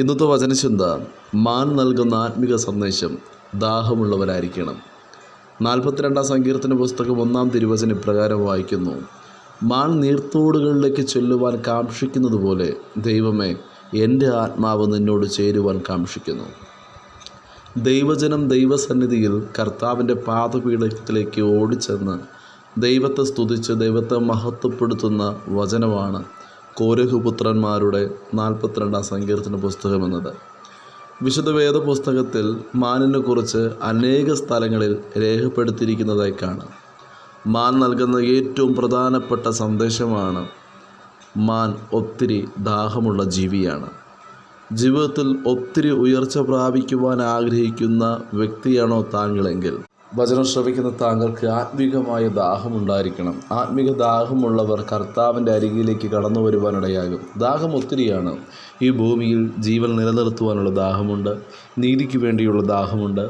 ഇന്നത്തെ വചനചിന്ത, മാൻ നൽകുന്ന ആത്മിക സന്ദേശം ദാഹമുള്ളവരായിരിക്കണം. 42 സങ്കീർത്തന പുസ്തകം 1 തിരുവചനം ഇപ്രകാരം വായിക്കുന്നു: മാൻ നീർത്തോടുകളിലേക്ക് ചെല്ലുവാൻ കാക്ഷിക്കുന്നത് പോലെ ദൈവമേ, എൻ്റെ ആത്മാവ് നിന്നോട് ചേരുവാൻ കാക്ഷിക്കുന്നു. ദൈവജനം ദൈവസന്നിധിയിൽ കർത്താവിൻ്റെ പാദപീഠത്തിലേക്ക് ഓടിച്ചെന്ന് ദൈവത്തെ സ്തുതിച്ച് ദൈവത്തെ മഹത്വപ്പെടുത്തുന്ന വചനമാണ് കോരഹുപുത്രന്മാരുടെ 42 സങ്കീർത്തന പുസ്തകം എന്നത്. വിശുദ്ധ വേദ പുസ്തകത്തിൽ മാനിനെ കുറിച്ച് അനേക സ്ഥലങ്ങളിൽ രേഖപ്പെടുത്തിയിരിക്കുന്നതായി കാണാം. മാൻ നൽകുന്ന ഏറ്റവും പ്രധാനപ്പെട്ട സന്ദേശമാണ്, മാൻ ഒത്തിരി ദാഹമുള്ള ജീവിയാണ്. ജീവിതത്തിൽ ഒത്തിരി ഉയർച്ച പ്രാപിക്കുവാൻ ആഗ്രഹിക്കുന്ന വ്യക്തിയാണോ താങ്കളെങ്കിൽ വചനം ശ്രവിക്കുന്ന താങ്കൾക്ക് ആത്മീകമായ ദാഹമുണ്ടായിരിക്കണം. ആത്മീക ദാഹമുള്ളവർ കർത്താവിൻ്റെ അരികിലേക്ക് കടന്നു വരുവാനിടയാകും. ദാഹം ഒത്തിരിയാണ്. ഈ ഭൂമിയിൽ ജീവൻ നിലനിർത്തുവാനുള്ള ദാഹമുണ്ട്, നീതിക്ക് വേണ്ടിയുള്ള ദാഹമുണ്ട്,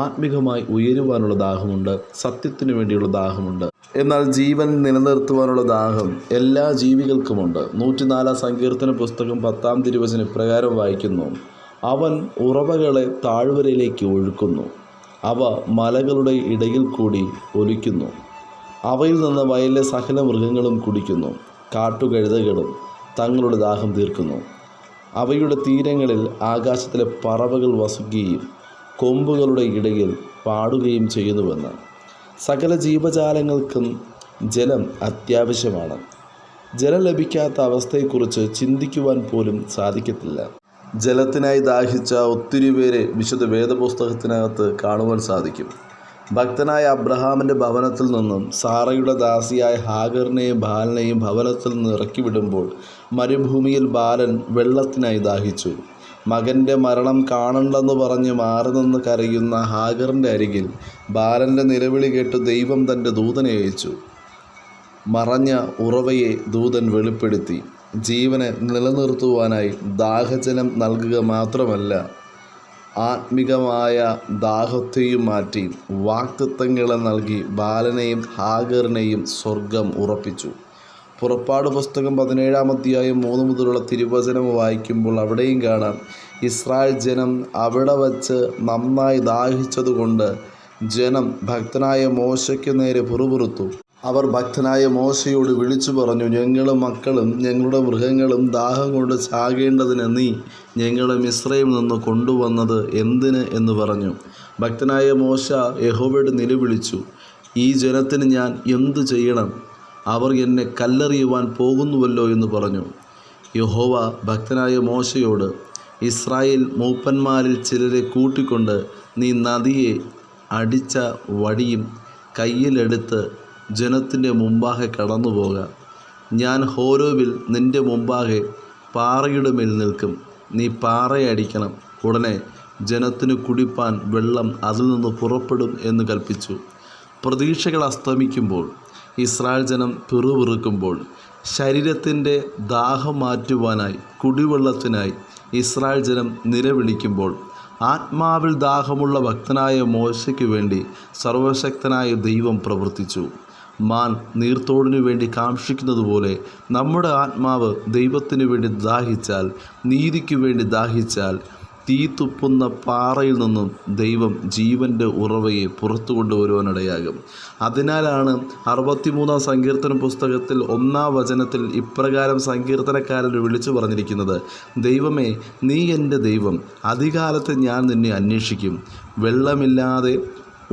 ആത്മീകമായി ഉയരുവാനുള്ള ദാഹമുണ്ട്, സത്യത്തിനു വേണ്ടിയുള്ള ദാഹമുണ്ട്. എന്നാൽ ജീവൻ നിലനിർത്തുവാനുള്ള ദാഹം എല്ലാ ജീവികൾക്കുമുണ്ട്. 104 സങ്കീർത്തന പുസ്തകം 10 തിരുവചനം ഇപ്രകാരം വായിക്കുന്നു: അവൻ ഉറവകളെ താഴ്വരയിലേക്ക് ഒഴുക്കുന്നു, അവ മലകളുടെ ഇടയിൽ കൂടി ഒലിക്കുന്നു. അവയിൽ നിന്ന് വയലിലെ സകല മൃഗങ്ങളും കുടിക്കുന്നു, കാട്ടുകഴുതകളും തങ്ങളുടെ ദാഹം തീർക്കുന്നു. അവയുടെ തീരങ്ങളിൽ ആകാശത്തിലെ പറവകൾ വസിക്കുകയും കൊമ്പുകളുടെ ഇടയിൽ പാടുകയും ചെയ്യുന്നുവെന്ന്. സകല ജീവജാലങ്ങൾക്കും ജലം അത്യാവശ്യമാണ്. ജലം ലഭിക്കാത്ത അവസ്ഥയെക്കുറിച്ച് ചിന്തിക്കുവാൻ പോലും സാധിക്കത്തില്ല. ജലത്തിനായി ദാഹിച്ച ഒത്തിരി പേരെ വിശുദ്ധ വേദപുസ്തകത്തിനകത്ത് കാണുവാൻ സാധിക്കും. ഭക്തനായ അബ്രഹാമിൻ്റെ ഭവനത്തിൽ നിന്നും സാറയുടെ ദാസിയായ ഹാഗറിനെയും ബാലനെയും ഭവനത്തിൽ നിന്ന് ഇറക്കി വിടുമ്പോൾ മരുഭൂമിയിൽ ബാലൻ വെള്ളത്തിനായി ദാഹിച്ചു. മകൻ്റെ മരണം കാണണ്ടെന്ന് പറഞ്ഞ് മാറി നിന്ന് കരയുന്ന ഹാഗറിൻ്റെ അരികിൽ ബാലൻ്റെ നിലവിളി കേട്ട് ദൈവം തൻ്റെ ദൂതനെ അയച്ചു. മറഞ്ഞ ഉറവയെ ദൂതൻ വെളിപ്പെടുത്തി. ജീവനെ നിലനിർത്തുവാനായി ദാഹജലം നൽകുക മാത്രമല്ല, ആത്മികമായ ദാഹത്തെയും മാറ്റി വാഗ്ദത്തങ്ങളെ നൽകി ബാലനെയും ഹാഗറിനെയും സ്വർഗം ഉറപ്പിച്ചു. പുറപ്പാട് പുസ്തകം 17 അധ്യായം 3 മുതലുള്ള തിരുവചനം വായിക്കുമ്പോൾ അവിടെയും കാണാം, ഇസ്രായേൽ ജനം അവിടെ വച്ച് നന്നായി ദാഹിച്ചതുകൊണ്ട് ജനം ഭക്തനായ മോശയ്ക്ക് നേരെ പിറുപിറുത്തു. അവർ ഭക്തനായ മോശയോട് വിളിച്ചു പറഞ്ഞു: ഞങ്ങളും മക്കളും ഞങ്ങളുടെ മൃഗങ്ങളും ദാഹം കൊണ്ട് ചാകേണ്ടതിന് നീ ഞങ്ങളെ മിസ്രയിൽ നിന്ന് കൊണ്ടുവന്നത് എന്തിന് എന്ന് പറഞ്ഞു. ഭക്തനായ മോശ യഹോവയോട് നിലവിളിച്ചു: ഈ ജനത്തിന് ഞാൻ എന്തു ചെയ്യണം? അവർ എന്നെ കല്ലെറിയുവാൻ പോകുന്നുവല്ലോ എന്ന് പറഞ്ഞു. യഹോവ ഭക്തനായ മോശയോട്, ഇസ്രായേൽ മൂപ്പന്മാരിൽ ചിലരെ കൂട്ടിക്കൊണ്ട് നീ നദിയെ അടിച്ച വടിയും കയ്യിലെടുത്ത് ജനത്തിൻ്റെ മുമ്പാകെ കടന്നു പോക. ഞാൻ ഹോരോവിൽ നിൻ്റെ മുമ്പാകെ പാറയുടെ മേൽ നിൽക്കും. നീ പാറയെ അടിക്കണം, ഉടനെ ജനത്തിന് കുടിപ്പാൻ വെള്ളം അതിൽ നിന്ന് പുറപ്പെടും എന്ന് കൽപ്പിച്ചു. പ്രതീക്ഷകൾ അസ്തമിക്കുമ്പോൾ, ഇസ്രായേൽ ജനം പിറുപിറുക്കുമ്പോൾ, ശരീരത്തിൻ്റെ ദാഹം മാറ്റുവാനായി കുടിവെള്ളത്തിനായി ഇസ്രായേൽ ജനം നിലവിളിക്കുമ്പോൾ, ആത്മാവിൽ ദാഹമുള്ള ഭക്തനായ മോശയ്ക്ക് വേണ്ടി സർവശക്തനായ ദൈവം പ്രവർത്തിച്ചു. മാൻ നീർത്തോടിനു വേണ്ടി കാക്ഷിക്കുന്നത് പോലെ നമ്മുടെ ആത്മാവ് ദൈവത്തിനു വേണ്ടി ദാഹിച്ചാൽ, നീതിക്ക് വേണ്ടി ദാഹിച്ചാൽ, തീ തുപ്പുന്ന പാറയിൽ നിന്നും ദൈവം ജീവൻ്റെ ഉറവയെ പുറത്തു കൊണ്ടുവരുവാനിടയാകും. അതിനാലാണ് 63 സങ്കീർത്തന പുസ്തകത്തിൽ 1 വചനത്തിൽ ഇപ്രകാരം സങ്കീർത്തനക്കാരൻ വിളിച്ചു പറഞ്ഞിരിക്കുന്നത്: ദൈവമേ, നീ എൻ്റെ ദൈവം, അധികാലത്ത് ഞാൻ നിന്നെ അന്വേഷിക്കും. വെള്ളമില്ലാതെ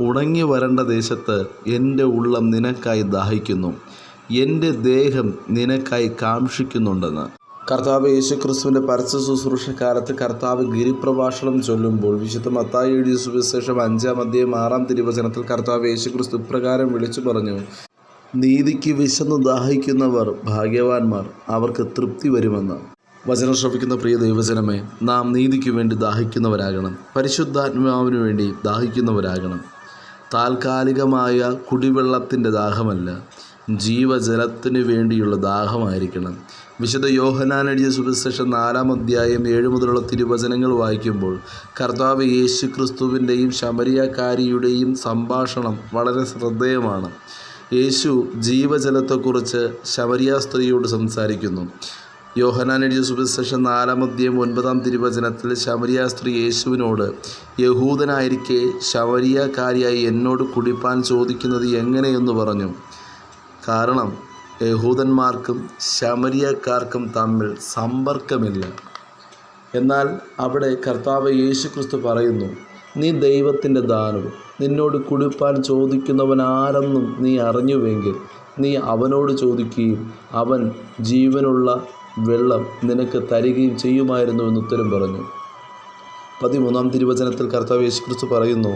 ഉണങ്ങി വരേണ്ട ദേശത്ത് എൻ്റെ ഉള്ളം നിനക്കായി ദാഹിക്കുന്നു, എൻ്റെ ദേഹം നിനക്കായി കാക്ഷിക്കുന്നുണ്ടെന്ന്. കർത്താവ് യേശുക്രിസ്തുവിൻ്റെ പരസ്യ ശുശ്രൂഷക്കാലത്ത് കർത്താവ് ഗിരിപ്രഭാഷണം ചൊല്ലുമ്പോൾ വിശുദ്ധ മത്തായി എഴുതിയ സുവിശേഷം 5 അധ്യായം 6 തിരുവചനത്തിൽ കർത്താവ് യേശുക്രിസ്തു ഇപ്രകാരം വിളിച്ചു പറഞ്ഞു: നീതിക്ക് വിശന്നു ദാഹിക്കുന്നവർ ഭാഗ്യവാന്മാർ, അവർക്ക് തൃപ്തി വരുമെന്ന്. വചനം ശ്രവിക്കുന്ന പ്രിയ ദൈവജനമേ, നാം നീതിക്ക് വേണ്ടി ദാഹിക്കുന്നവരാകണം. പരിശുദ്ധാത്മാവിന് വേണ്ടി ദാഹിക്കുന്നവരാകണം. താൽക്കാലികമായ കുടിവെള്ളത്തിൻ്റെ ദാഹമല്ല, ജീവജലത്തിനു വേണ്ടിയുള്ള ദാഹമായിരിക്കണം. വിശുദ്ധ യോഹന്നാൻ എഴുതിയ സുവിശേഷം 4 അധ്യായം 7 മുതലുള്ള തിരുവചനങ്ങൾ വായിക്കുമ്പോൾ കർത്താവ് യേശു ക്രിസ്തുവിൻ്റെയും ശമരിയക്കാരിയുടെയും സംഭാഷണം വളരെ ശ്രദ്ധേയമാണ്. യേശു ജീവജലത്തെക്കുറിച്ച് ശമരിയ സ്ത്രീയോട് സംസാരിക്കുന്നു. യോഹന്നാൻ എഴുതിയ സുവിശേഷം 4-ാം അധ്യായം 9-ാം തിരുവചനത്തിൽ ശമരിയ സ്ത്രീ യേശുവിനോട്, യഹൂദനായിരിക്കെ ശമരിയക്കാരിയായി എന്നോട് കുടിപ്പാൻ ചോദിക്കുന്നത് എങ്ങനെയെന്ന് പറഞ്ഞു. കാരണം യഹൂദന്മാർക്കും ശമരിയക്കാർക്കും തമ്മിൽ സമ്പർക്കമില്ല. എന്നാൽ അവിടെ കർത്താവ് യേശുക്രിസ്തു പറയുന്നു, നീ ദൈവത്തിൻ്റെ ദാനവും നിന്നോട് കുടിപ്പാൻ ചോദിക്കുന്നവൻ ആരെന്നും നീ അറിഞ്ഞുവെങ്കിൽ നീ അവനോട് ചോദിക്കുകയും അവൻ ജീവനുള്ള വെള്ളം നിനക്ക് തരികയും ചെയ്യുമായിരുന്നു എന്ന് ഉത്തരം പറഞ്ഞു. 13-ാം തിരുവചനത്തിൽ കർത്താവ് യേശുക്രിസ്തു പറയുന്നു,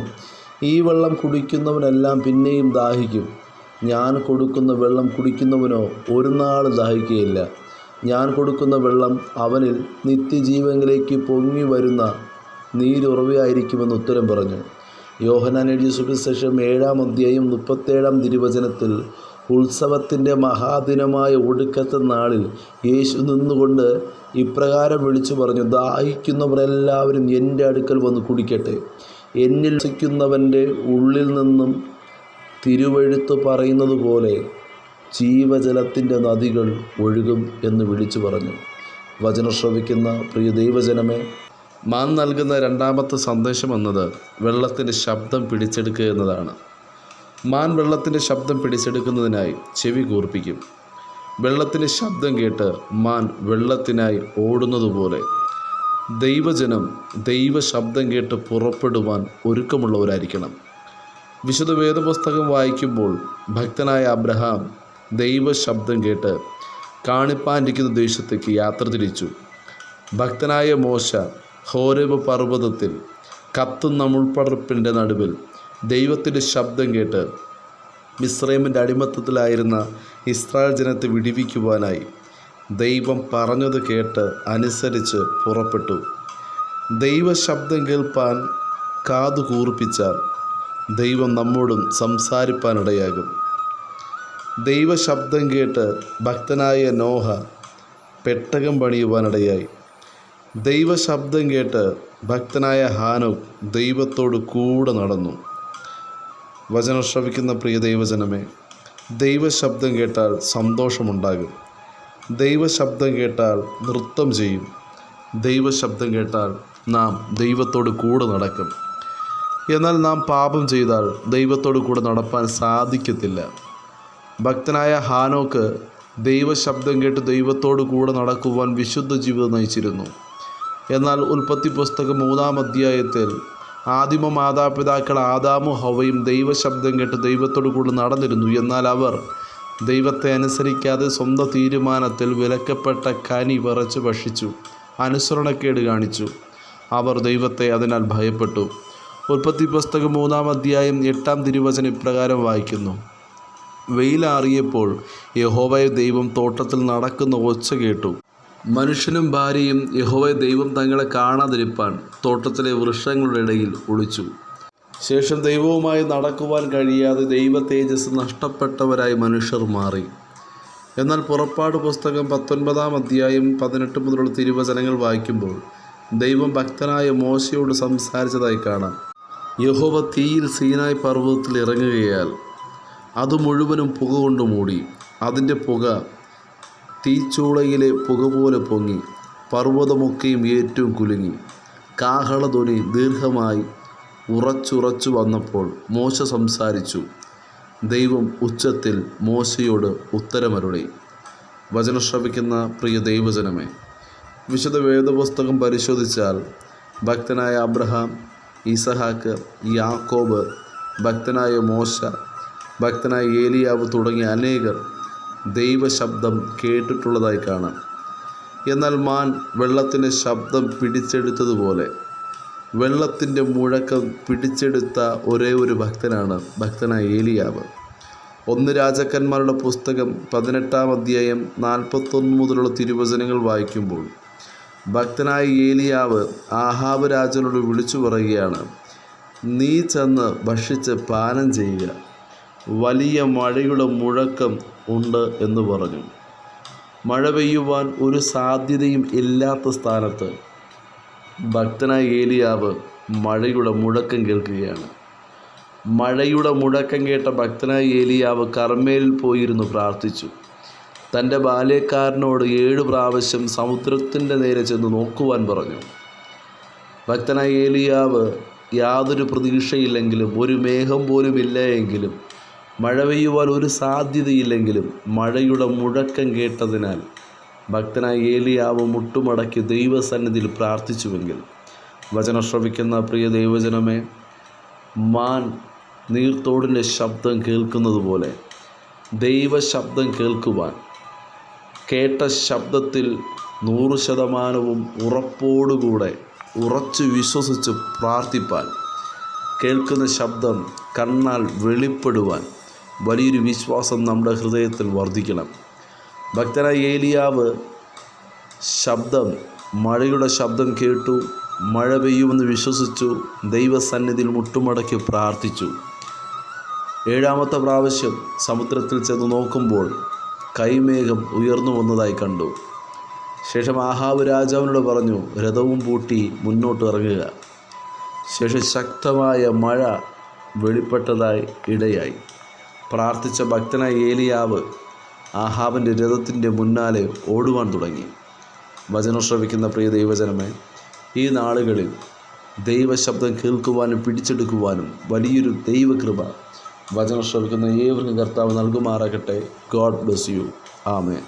ഈ വെള്ളം കുടിക്കുന്നവനെല്ലാം പിന്നെയും ദാഹിക്കും. ഞാൻ കൊടുക്കുന്ന വെള്ളം കുടിക്കുന്നവനോ ഒരു നാൾ ദാഹിക്കുകയില്ല. ഞാൻ കൊടുക്കുന്ന വെള്ളം അവനിൽ നിത്യജീവനിലേക്ക് പൊങ്ങി വരുന്ന നീരുറവയായിരിക്കുമെന്ന് ഉത്തരം പറഞ്ഞു. യോഹന്നാൻ എഴുതിയ സുവിശേഷം 7-ാം അധ്യായം 37-ാം തിരുവചനത്തിൽ ഉത്സവത്തിൻ്റെ മഹാദിനമായ ഒടുക്കത്തെ നാളിൽ യേശു നിന്നുകൊണ്ട് ഇപ്രകാരം വിളിച്ചു പറഞ്ഞു, ദാഹിക്കുന്നവരെല്ലാവരും എൻ്റെ അടുക്കൽ വന്ന് കുടിക്കട്ടെ. എന്നിൽ വസിക്കുന്നവൻ്റെ ഉള്ളിൽ നിന്നും തിരുവെഴുത്ത് പറയുന്നത് പോലെ ജീവജലത്തിൻ്റെ നദികൾ ഒഴുകും എന്ന് വിളിച്ചു പറഞ്ഞു. വചനം ശ്രവിക്കുന്ന പ്രിയ ദൈവജനമേ, മാൻ നൽകുന്ന രണ്ടാമത്തെ സന്ദേശം എന്നത് വെള്ളത്തിൻ്റെ ശബ്ദം പിടിച്ചെടുക്കുക എന്നതാണ്. മാൻ വെള്ളത്തിൻ്റെ ശബ്ദം പിടിച്ചെടുക്കുന്നതിനായി ചെവി കൂർപ്പിക്കും. വെള്ളത്തിൻ്റെ ശബ്ദം കേട്ട് മാൻ വെള്ളത്തിനായി ഓടുന്നതുപോലെ ദൈവജനം ദൈവശബ്ദം കേട്ട് പുറപ്പെടുവാൻ ഒരുക്കമുള്ളവരായിരിക്കണം. വിശുദ്ധ വേദപുസ്തകം വായിക്കുമ്പോൾ ഭക്തനായ അബ്രഹാം ദൈവശബ്ദം കേട്ട് കാണിപ്പാനിരിക്കുന്ന ദേശത്തേക്ക് യാത്ര തിരിച്ചു. ഭക്തനായ മോശ ഹോരേബ് പർവ്വതത്തിൽ കത്തുന്ന മുൾപ്പടർപ്പിൻ്റെ നടുവിൽ ദൈവത്തിൻ്റെ ശബ്ദം കേട്ട് മിസ്രൈമിൻ്റെ അടിമത്തത്തിലായിരുന്ന ഇസ്രായേൽ ജനത്തെ വിടുവിക്കുവാനായി ദൈവം പറഞ്ഞത് കേട്ട് അനുസരിച്ച് പുറപ്പെട്ടു. ദൈവശബ്ദം കേൾപ്പാൻ കാതു കൂർപ്പിച്ചാൽ ദൈവം നമ്മോടും സംസാരിപ്പാനിടയാകും. ദൈവശബ്ദം കേട്ട് ഭക്തനായ നോഹ പെട്ടകം പണിയുവാനിടയായി. ദൈവശബ്ദം കേട്ട് ഭക്തനായ ഹാനോക്ക് ദൈവത്തോട് കൂടെ നടന്നു. വചനം ശ്രവിക്കുന്ന പ്രിയ ദൈവജനമേ, ദൈവശബ്ദം കേട്ടാൽ സന്തോഷമുണ്ടാകും. ദൈവശബ്ദം കേട്ടാൽ നൃത്തം ചെയ്യും. ദൈവശബ്ദം കേട്ടാൽ നാം ദൈവത്തോട് കൂടെ നടക്കും. എന്നാൽ നാം പാപം ചെയ്താൽ ദൈവത്തോട് കൂടെ നടപ്പാൻ സാധിക്കത്തില്ല. ഭക്തനായ ഹാനോക്ക് ദൈവശബ്ദം കേട്ട് ദൈവത്തോട് കൂടെ നടക്കുവാൻ വിശുദ്ധ ജീവിതം നയിച്ചിരുന്നു. എന്നാൽ ഉൽപ്പത്തി പുസ്തകം 3-ാം അധ്യായത്തിൽ ആദിമ മാതാപിതാക്കൾ ആദാമും ഹവ്വയും ദൈവശബ്ദം കേട്ട് ദൈവത്തോട് കൂടെ നടന്നിരുന്നു. എന്നാൽ അവർ ദൈവത്തെ അനുസരിക്കാതെ സ്വന്തം തീരുമാനത്തിൽ വിലക്കപ്പെട്ട കനി പറിച്ച് ഭക്ഷിച്ചു, അനുസരണക്കേട് കാണിച്ചു. അവർ ദൈവത്തെ അതിനാൽ ഭയപ്പെട്ടു. ഉൽപ്പത്തി പുസ്തകം 3-ാം അധ്യായം 8-ാം തിരുവചനം ഇപ്രകാരം വായിക്കുന്നു, വെയിലാറിയപ്പോൾ യഹോവയെ ദൈവം തോട്ടത്തിൽ നടക്കുന്ന ഒച്ച കേട്ടു. മനുഷ്യനും ഭാര്യയും യഹോവയെ ദൈവം തങ്ങളെ കാണാതിരിപ്പാൻ തോട്ടത്തിലെ വൃക്ഷങ്ങളുടെ ഇടയിൽ ഒളിച്ചു. ശേഷം ദൈവവുമായി നടക്കുവാൻ കഴിയാതെ ദൈവ തേജസ് നഷ്ടപ്പെട്ടവരായി മനുഷ്യർ മാറി. എന്നാൽ പുറപ്പാട് പുസ്തകം 19-ാം അധ്യായം 18 മുതലുള്ള തിരുവചനങ്ങൾ വായിക്കുമ്പോൾ ദൈവം ഭക്തനായ മോശയോട് സംസാരിച്ചതായി കാണാം. യഹോവ തീയിൽ സീനായ് പർവ്വതത്തിൽ ഇറങ്ങുകയാൽ അത് മുഴുവനും പുക കൊണ്ട് മൂടി. അതിൻ്റെ പുക തീച്ചൂളയിലെ പുക പോലെ പൊങ്ങി പർവ്വതമൊക്കെയും ഏറ്റവും കുലുങ്ങി. കാഹളധ്വനി ദീർഘമായി ഉറച്ചുറച്ചു വന്നപ്പോൾ മോശ സംസാരിച്ചു. ദൈവം ഉച്ചത്തിൽ മോശയോട് ഉത്തരമരുളി. വചനം ശ്രവിക്കുന്ന പ്രിയ ദൈവജനമേ, വിശുദ്ധ വേദപുസ്തകം പരിശോധിച്ചാൽ ഭക്തനായ അബ്രഹാം, ഇസഹാക്ക്, യാക്കോബ്, ഭക്തനായ മോശ, ഭക്തനായ ഏലിയാവ് തുടങ്ങിയ അനേകർ ദൈവശബ്ദം കേട്ടിട്ടുള്ളതായി കാണാം. എന്നാൽ മാൻ വെള്ളത്തിൻ്റെ ശബ്ദം പിടിച്ചെടുത്തതുപോലെ വെള്ളത്തിൻ്റെ മുഴക്കം പിടിച്ചെടുത്ത ഒരേ ഒരു ഭക്തനാണ് ഭക്തനായ ഏലിയാവ്. 1 രാജാക്കന്മാരുടെ പുസ്തകം 18-ാം അധ്യായം 41 മുതലുള്ള തിരുവചനങ്ങൾ വായിക്കുമ്പോൾ ഭക്തനായ ഏലിയാവ് ആഹാബ് രാജാവിനോട് വിളിച്ചു പറയുകയാണ്, നീ ചെന്ന് ഭക്ഷിച്ച് പാനം ചെയ്യുക, വലിയ മഴയുടെ മുഴക്കം ഉണ്ട് എന്ന് പറഞ്ഞു. മഴ പെയ്യുവാൻ ഒരു സാധ്യതയും ഇല്ലാത്ത സ്ഥാനത്ത് ഭക്തനായ ഏലിയാവ് മഴയുടെ മുഴക്കം കേൾക്കുകയാണ്. മഴയുടെ മുഴക്കം കേട്ട ഭക്തനായ ഏലിയാവ് കർമ്മേലിൽ പോയിരുന്നു പ്രാർത്ഥിച്ചു. തൻ്റെ ബാല്യക്കാരനോട് 7 പ്രാവശ്യം സമുദ്രത്തിൻ്റെ നേരെ ചെന്ന് നോക്കുവാൻ പറഞ്ഞു. ഭക്തനായ ഏലിയാവ് യാതൊരു പ്രതീക്ഷയില്ലെങ്കിലും, ഒരു മേഘം പോലും ഇല്ല എങ്കിലും, മഴ പെയ്യുവാൻ ഒരു സാധ്യതയില്ലെങ്കിലും മഴയുടെ മുഴക്കം കേട്ടതിനാൽ ഭക്തനായ ഏലിയാവ് മുട്ടുമടക്കി ദൈവസന്നിധിയിൽ പ്രാർത്ഥിച്ചുവെങ്കിൽ, വചനം ശ്രവിക്കുന്ന പ്രിയ ദൈവജനമേ, മാൻ നീർത്തോടിൻ്റെ ശബ്ദം കേൾക്കുന്നത് പോലെ ദൈവശബ്ദം കേൾക്കുവാൻ, കേട്ട ശബ്ദത്തിൽ 100% ഉറപ്പോടുകൂടെ ഉറച്ചു വിശ്വസിച്ച് പ്രാർത്ഥിപ്പാൻ, കേൾക്കുന്ന ശബ്ദം കണ്ണാൽ വെളിപ്പെടുവാൻ വലിയൊരു വിശ്വാസം നമ്മുടെ ഹൃദയത്തിൽ വർദ്ധിക്കണം. ഭക്തനായ ഏലിയാവ് മഴയുടെ ശബ്ദം കേട്ടു, മഴ പെയ്യുമെന്ന് വിശ്വസിച്ചു, ദൈവസന്നിധിയിൽ മുട്ടുമടക്കി പ്രാർത്ഥിച്ചു. 7ാമത്തെ പ്രാവശ്യം സമുദ്രത്തിൽ ചെന്ന് നോക്കുമ്പോൾ കൈമേഘം ഉയർന്നു വന്നതായി കണ്ടു. ശേഷം ആഹാബ് രാജാവിനോട് പറഞ്ഞു, രഥവും പൂട്ടി മുന്നോട്ട് ഇറങ്ങുക. ശേഷം ശക്തമായ മഴ വെളിപ്പെട്ടതായി ഇടയായി. പ്രാർത്ഥിച്ച ഭക്തനായ ഏലിയാവ് ആഹാബിൻ്റെ രഥത്തിൻ്റെ മുന്നാലെ ഓടുവാൻ തുടങ്ങി. വചനം ശ്രവിക്കുന്ന പ്രിയ ദൈവജനമേ, ഈ നാളുകളിൽ ദൈവശബ്ദം കേൾക്കുവാനും പിടിച്ചെടുക്കുവാനും വലിയൊരു ദൈവകൃപ വചനം ശ്രവിക്കുന്ന ഏവർക്കും കർത്താവ് നൽകുമാറാകട്ടെ. God bless you. ആമേൻ.